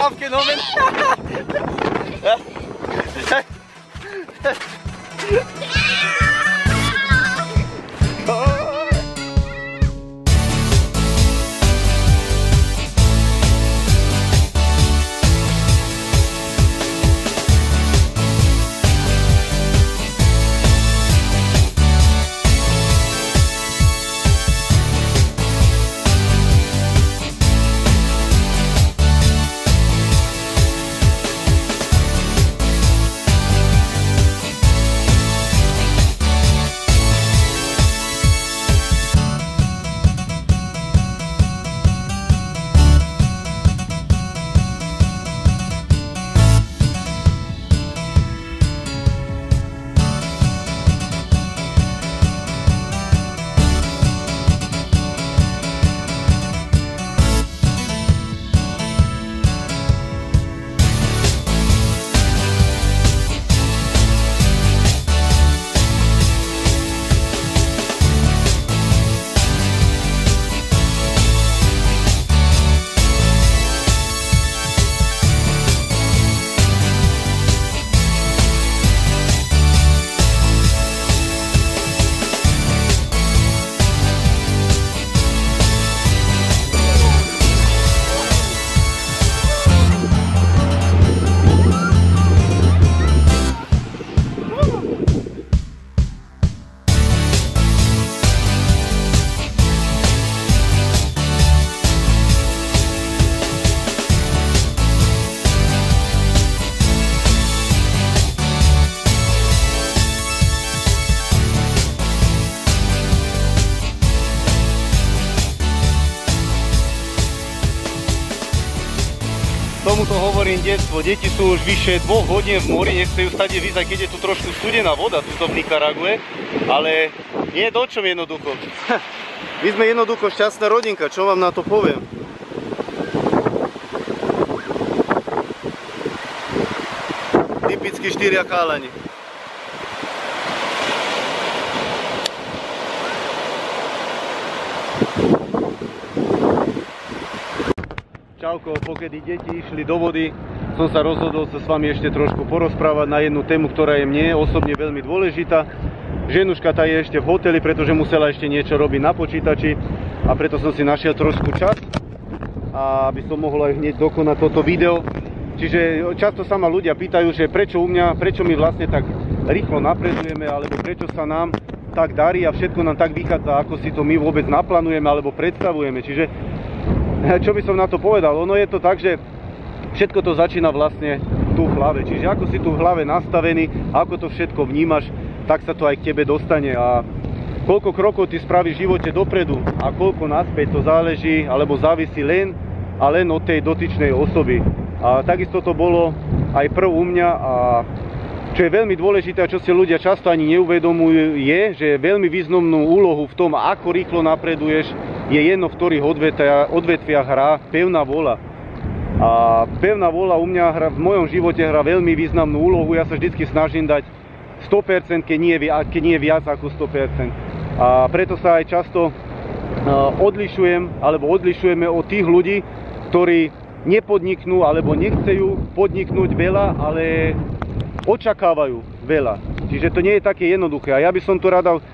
Graf genommen. Tomuto hovorím detstvo. Deti sú už vyše 2 hodín v mori, nechcejú stade výjsť, keď je tu trošku studená voda tuto v Nikarague, ale nie je dočom jednoducho. My sme jednoducho šťastná rodinka, čo vám na to poviem? Typicky 4 chalani. Čauko, pokedy deti išli do vody, som sa rozhodol sa s vami ešte trošku porozprávať na jednu tému, ktorá je mne osobne veľmi dôležitá. Ženuška tá je ešte v hoteli, pretože musela ešte niečo robiť na počítači a preto som si našiel trošku čas, aby som mohol aj hneď dokonať toto video. Čiže často sa ma ľudia pýtajú, že prečo my vlastne tak rýchlo napredujeme, alebo prečo sa nám tak darí a všetko nám tak vychádza, ako si to my vôbec naplánujeme alebo predstavujeme. Čiže čo by som na to povedal? Ono je to tak, že všetko to začína vlastne tu v hlave. Čiže ako si tu v hlave nastavený, ako to všetko vnímaš, tak sa to aj k tebe dostane. A koľko krokov ty spravíš v živote dopredu a koľko naspäť, to záleží alebo závisí len od tej dotyčnej osoby. A takisto to bolo aj prv u mňa a čo je veľmi dôležité a čo si ľudia často ani neuvedomujú je, že veľmi významnú úlohu v tom, ako rýchlo napreduješ, je jedno, v ktorých odvetviach hrá pevná vôľa. A pevná vôľa u mňa v mojom živote hrá veľmi významnú úlohu. Ja sa vždycky snažím dať 100%, keď nie viac ako 100%. A preto sa aj často odlišujeme od tých ľudí, ktorí nepodniknú alebo nechcejú podniknúť veľa, ale očakávajú veľa. Čiže to nie je také jednoduché. A ja by som to rád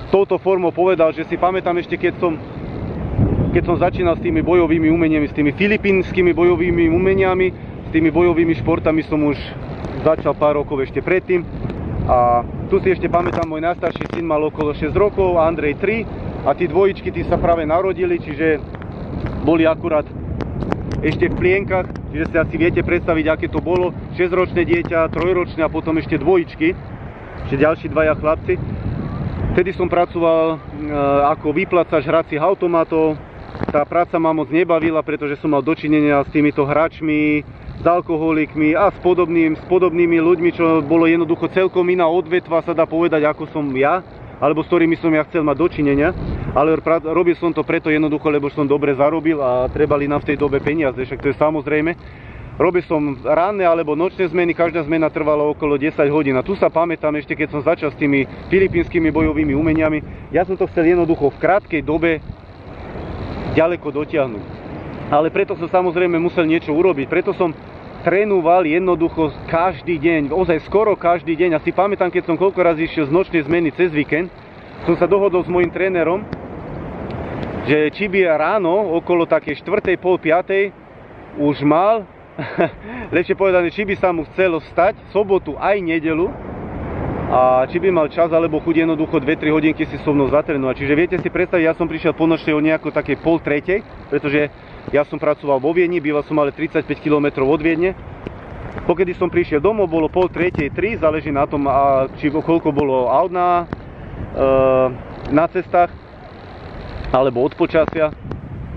touto formou povedal, že si pamätám ešte, keď som začínal s tými bojovými umeniami, s tými filipínskymi bojovými umeniami, s tými bojovými športami som už začal pár rokov ešte predtým. A tu si ešte pamätám, môj najstarší syn mal okolo 6 rokov, Andrej 3 a tí dvojičky tí sa práve narodili, čiže boli akurát ešte v plienkach, čiže si asi viete predstaviť, aké to bolo. 6-ročné dieťa, 3-ročné a potom ešte dvojičky, ešte ďalší dvaja chlapci. Vtedy som pracoval ako výplacač hracích automatov. Tá práca ma moc nebavila, pretože som mal dočinenia s týmito hráčmi, s alkoholikmi a s podobnými ľuďmi, čo bolo jednoducho celkom iná odvetva, sa dá povedať, ako som ja, alebo s ktorými som ja chcel mať dočinenia. Ale robil som to preto jednoducho, lebo som dobre zarobil a trebali nám v tej dobe peniaze, však to je samozrejme. Robil som ranné alebo nočné zmeny, každá zmena trvala okolo 10 hodín. A tu sa pamätám ešte, keď som začal s tými filipínskymi bojovými umeniami, ja som to chcel jednoducho v krátkej dobe ďaleko dotiahnuť. Ale preto som samozrejme musel niečo urobiť. Preto som trénoval jednoducho každý deň, ozaj skoro každý deň. A si pamätám, keď som koľko razy išiel z nočnej zmeny cez víkend, som sa dohodol s mojím trénerom, že či by ráno okolo takej 4:30, 5:00 už mal, lepšie povedané, či by sa mu chcelo vstať sobotu aj nedeľu a či by mal čas alebo chuť jednoducho 2-3 hodinky si so mnou zatrénovať. Čiže viete si predstaviť, ja som prišiel po nočnej o nejako takej 2:30, pretože ja som pracoval vo Viedni, býval som ale 35 km od Viedne. Pokedy som prišiel domov, bolo 2:30, 3:00, záleží na tom, či koľko bolo aut na cestách alebo od počasia.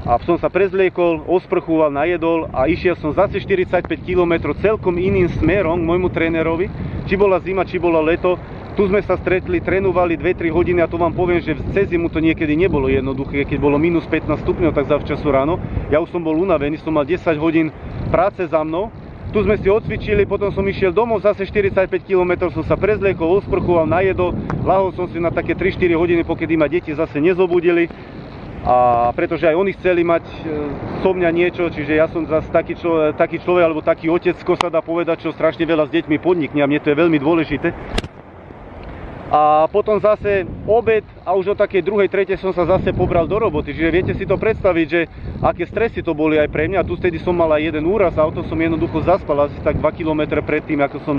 A som sa prezliekol, osprchúval, najedol a išiel som zase 45 km celkom iným smerom k môjmu trénerovi. Či bola zima, či bolo leto. Tu sme sa stretli, trénovali 2-3 hodiny a to vám poviem, že cez zimu to niekedy nebolo jednoduché. Keď bolo minus 15 stupňov, tak zavčasu ráno. Ja už som bol unavený, som mal 10 hodín práce za mnou. Tu sme si odcvičili, potom som išiel domov, zase 45 km som sa prezliekol, osprchoval, najedol. Lahol som si na také 3-4 hodiny, pokedy ma deti zase nezobudili. A pretože aj oni chceli mať so mňa niečo, čiže ja som zase taký človek alebo taký otecko, sa dá povedať, čo strašne veľa s deťmi podnikne a mne to je veľmi dôležité. A potom zase obed a už o takej 2:00, 3:00 som sa zase pobral do roboty. Čiže viete si to predstaviť, že aké stresy to boli aj pre mňa. Tu vtedy som mal aj jeden úraz a auto som jednoducho zaspal asi tak 2 km predtým, ako som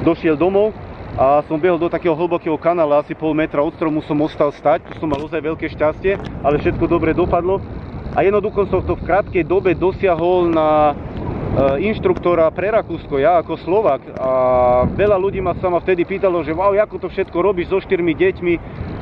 došiel domov. A som behol do takého hlbokého kanála, asi 0,5 metra od stromu som ostal stať. Tu som mal ozaj veľké šťastie, ale všetko dobre dopadlo. A jednoducho som to v krátkej dobe dosiahol na inštruktora pre Rakúsko, ja ako Slovák. A veľa ľudí sa ma vtedy pýtalo, že wow, ako to všetko robíš so 4 deťmi,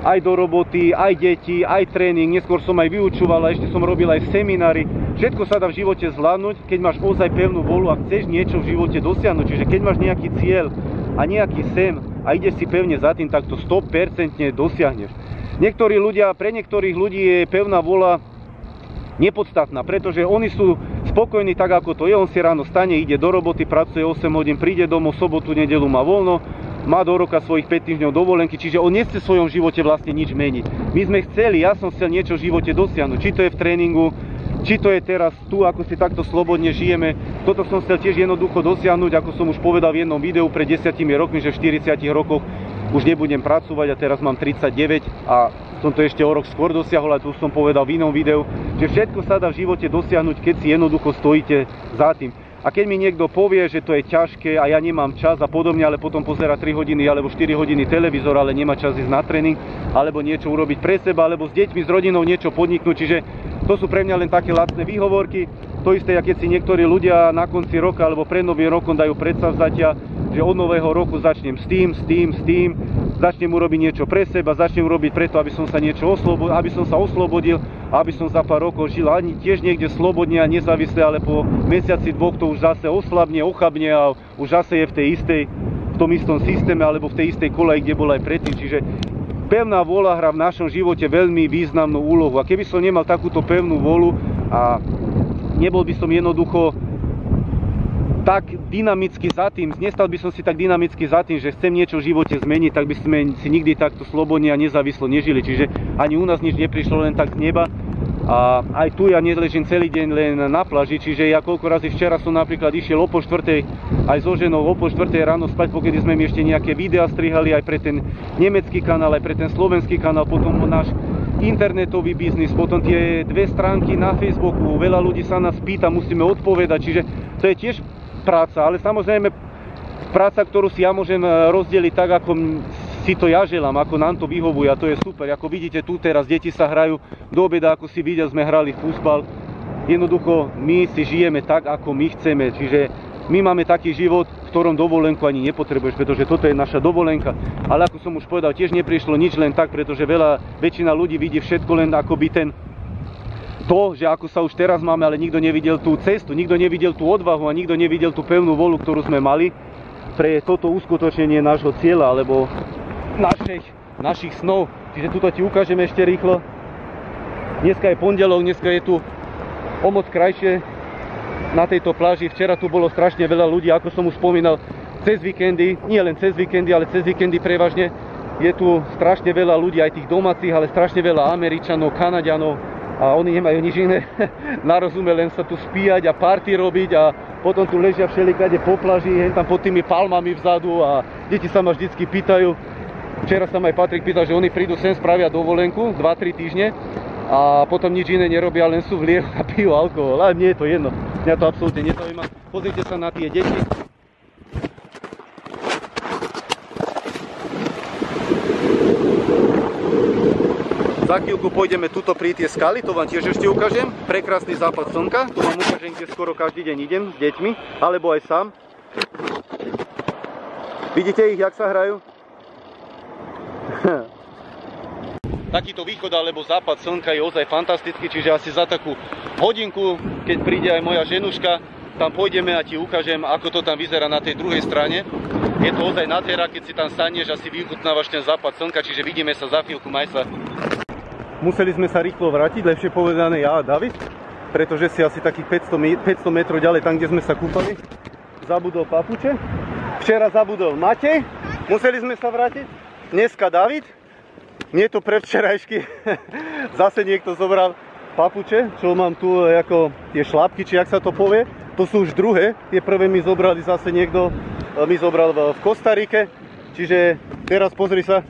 aj do roboty, aj deti, aj tréning. Neskôr som aj vyučoval a ešte som robil aj seminári. Všetko sa dá v živote zvládnuť, keď máš ozaj pevnú vôľu a chceš niečo v živote dosiahnuť. Čiže keď máš nejaký cieľ a nejaký sen a ideš si pevne za tým, tak to 100% dosiahneš. Pre niektorých ľudí je pevná vôľa nepodstatná, pretože oni sú spokojní tak, ako to je. On si ráno stane, ide do roboty, pracuje 8 hodín, príde domov, sobotu, nedeľu má voľno, má do roka svojich 5 týždňov dovolenky, čiže on nechce v svojom živote vlastne nič meniť. Ja som chcel niečo v živote dosiahnuť, či to je v tréningu, či to je teraz tu, ako si takto slobodne žijeme. Toto som chcel tiež jednoducho dosiahnuť, ako som už povedal v jednom videu pred 10 rokmi, že v 40 rokoch už nebudem pracovať a teraz mám 39 a som to ešte o rok skôr dosiahol, a tu som povedal v inom videu, že všetko sa dá v živote dosiahnuť, keď si jednoducho stojíte za tým. A keď mi niekto povie, že to je ťažké a ja nemám čas a podobne, ale potom pozerá 3 hodiny alebo 4 hodiny televízor, ale nemá čas ísť na tréning, alebo niečo urobiť pre seba, alebo s deťmi, s rodinou niečo podniknúť, čiže to sú pre mňa len také lacné výhovorky. To isté, keď si niektorí ľudia na konci roka alebo pred novým rokom dajú predsavzatia, že od nového roku začnem s tým, začnem urobiť niečo pre seba, začnem urobiť preto, aby som sa oslobodil, aby som za pár rokov žil ani tiež niekde slobodne a nezávisle, ale po mesiaci, dvoch to už zase oslabne, ochabne a už zase je v tom istom systéme alebo v tej istej koleji, kde bol aj predtým. Čiže pevná vôľa hrá v našom živote veľmi významnú úlohu. A keby som nemal takúto pevnú vôľu a nebol by som jednoducho tak dynamicky za tým, nestal by som si tak dynamicky za tým, že chcem niečo v živote zmeniť, tak by sme si nikdy takto slobodne a nezávislo nežili. Čiže ani u nás nič neprišlo len tak z neba. A aj tu ja neležím celý deň len na pláži, čiže ja koľko razy včera som napríklad išiel o 3:30 aj so ženou o 4:30 ráno spať, pokedy sme mi ešte nejaké videá strihali aj pre ten nemecký kanál, aj pre ten slovenský kanál, potom náš internetový biznis, potom tie 2 stránky na Facebooku, veľa ľudí sa nás pýta, musíme odpovedať, čiže to je tiež práca, ale samozrejme práca, ktorú si ja môžem rozdeliť tak, ako si to ja želám, ako nám to vyhovuje, a to je super. Ako vidíte tu teraz, deti sa hrajú do obeda, ako si vidia, sme hrali futbal. Jednoducho my si žijeme tak, ako my chceme, čiže my máme taký život, v ktorom dovolenku ani nepotrebuješ, pretože toto je naša dovolenka. Ale ako som už povedal, tiež neprišlo nič len tak, pretože väčšina ľudí vidí všetko len akoby že ako sa už teraz máme, ale nikto nevidel tú cestu, nikto nevidel tú odvahu a nikto nevidel tú pevnú vôľu, ktorú sme mali pre toto uskutočnenie nášho cieľa alebo našich snov. Čiže tuto ti ukážem ešte rýchlo. Dneska je pondelok, dneska je tu o moc krajšie na tejto pláži. Včera tu bolo strašne veľa ľudí, ako som už spomínal, cez víkendy, nie len cez víkendy, ale cez víkendy prevažne. Je tu strašne veľa ľudí, aj tých domácich, ale strašne veľa Američanov, Kanaďanov a oni nemajú nič iné na rozume, len sa tu spíjať a party robiť a potom tu ležia všelikade po plaži, hen tam pod tými palmami vzadu a deti sa ma vždycky pýtajú. Včera sa ma aj Patrik pýtal, že oni prídu sem, spravia dovolenku 2-3 týždne a potom nič iné nerobia, len sú v liehu a pijú alkohol. Ale mne je to jedno, mňa to absolútne nezaujíma. Pozrite sa na tie deti. Za chvíľku pôjdeme tuto pri tie skaly, to vám tiež ešte ukážem. Prekrásny západ slnka, to vám ukážem, kde skoro každý deň idem s deťmi, alebo aj sám. Vidíte ich, jak sa hrajú? Takýto východ alebo západ slnka je ozaj fantastický, čiže asi za takú hodinku, keď príde aj moja ženuška, tam pôjdeme a ti ukážem, ako to tam vyzerá na tej druhej strane. Je to ozaj nádhera, keď si tam staneš a si vychutnávaš ten západ slnka, čiže vidíme sa za chvíľku, maj sa. Museli sme sa rýchlo vrátiť, lepšie povedané ja a David, pretože si asi takých 500 metrov ďalej, tam kde sme sa kúpali, zabudol papuče. Včera zabudol Matej, museli sme sa vrátiť. Dneska David, nie to pre včerajšky, zase niekto zobral papuče, čo mám tu ako tie šlápky, či jak sa to povie. To sú už druhé, tie prvé mi zobrali zase niekto, mi zobral v Kostarike. Čiže teraz pozri sa,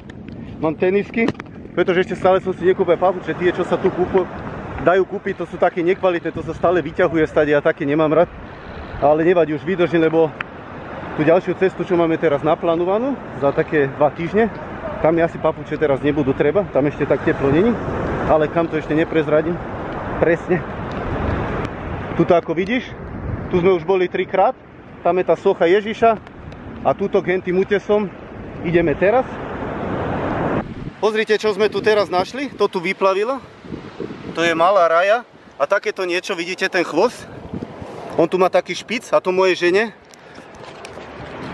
mám tenisky, pretože ešte stále som si nekúpil papuče. Tie, čo sa tu dajú kúpiť, to sú také nekvalitné, to sa stále vyťahuje stade a také nemám rád. Ale nevadí, už vydržím, lebo tú ďalšiu cestu, čo máme teraz naplánovanú, za také 2 týždne, tam asi papuče teraz nebudú treba, tam ešte tak teplo není, ale kam to ešte neprezradím presne. Tuto ako vidíš, tu sme už boli 3-krát, tam je tá socha Ježiša a tuto k tým útesom ideme teraz. Pozrite, čo sme tu teraz našli, to tu vyplavilo, to je malá raja a takéto niečo, vidíte ten chvost? On tu má taký špic a to mojej žene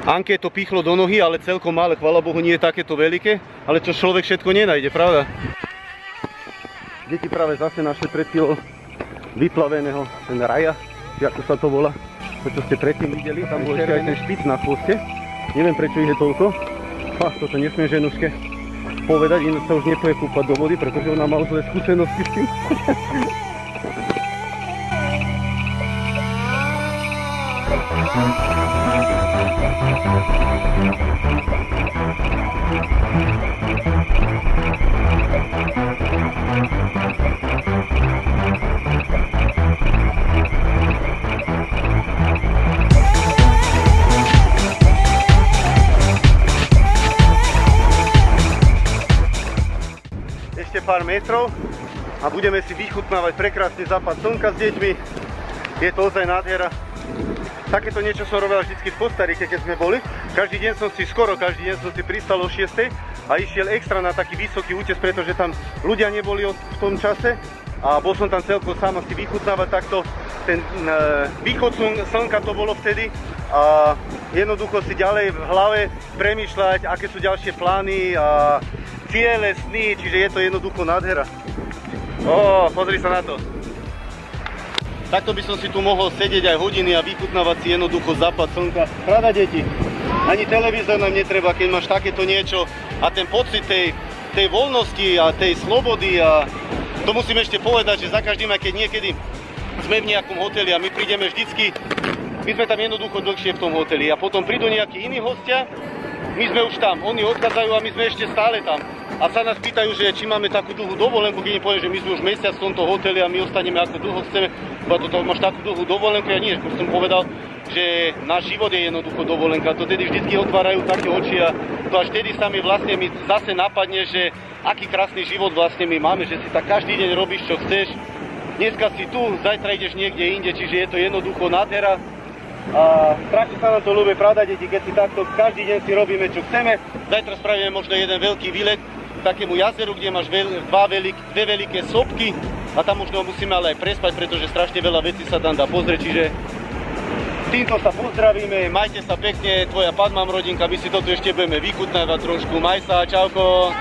Anke to pichlo do nohy, ale celkom malé, chvála Bohu, nie je takéto veľké, ale čo človek všetko nenájde, pravda? Deti práve zase našli pred chvíľou vyplaveného ten raja, či ako sa to volá, to čo ste predtým videli, tam bol ešte aj ten špic na chvoste, neviem prečo ich je toľko, toto nesmiem ženuške povedať, ináč sa už nepoje kúpať do vody, pretože ona má už zlé skúsenosti s tým. Ešte pár metrov a budeme si vychutnávať prekrásny západ slnka s deťmi. Je to ozaj nádhera. Takéto niečo som robil vždycky v Kostarike, keď sme boli. Každý deň som si pristal o 6 a išiel extra na taký vysoký útes, pretože tam ľudia neboli v tom čase a bol som tam celkom sám si vychutnávať takto. Ten východ slnka to bolo vtedy a jednoducho si ďalej v hlave premýšľať, aké sú ďalšie plány a ciele, sny, čiže je to jednoducho nádhera. Pozri sa na to. Takto by som si tu mohol sedieť aj hodiny a vychutnávať si jednoducho západ slnka. Pravda, deti? Ani televízor nám netreba, keď máš takéto niečo a ten pocit tej voľnosti a tej slobody a to musím ešte povedať, že za každým, aj keď niekedy sme v nejakom hoteli a my prídeme vždycky, my sme tam jednoducho dlhšie v tom hoteli a potom prídu nejakí iní hostia, my sme už tam, oni odchádzajú a my sme ešte stále tam. A sa nás pýtajú, že či máme takú dlhú dovolenku, keď im poviem, že my sme už mesiac v tomto hoteli a my ostaneme ako dlho chceme, toto máš takú dlhú dovolenku, ja nie, som povedal, že náš život je jednoducho dovolenka, to tedy vždycky otvárajú také oči a to až tedy sa mi vlastne zase napadne, že aký krásny život vlastne my máme, že si tak každý deň robíš, čo chceš, dneska si tu, zajtra ideš niekde inde, čiže je to jednoducho nádhera. A strašne sa nám to ľúbi, pravda, deti, keď si takto každý deň si robíme, čo chceme. Zajtra spravíme možno jeden veľký výlet k takému jazeru, kde máš dve veľké sopky a tam možno musíme ale aj prespať, pretože strašne veľa vecí sa tam dá pozrieť, čiže týmto sa pozdravíme, majte sa pekne, tvoja Padmam rodinka, my si toto ešte budeme vychutnávať trošku, maj sa, čauko.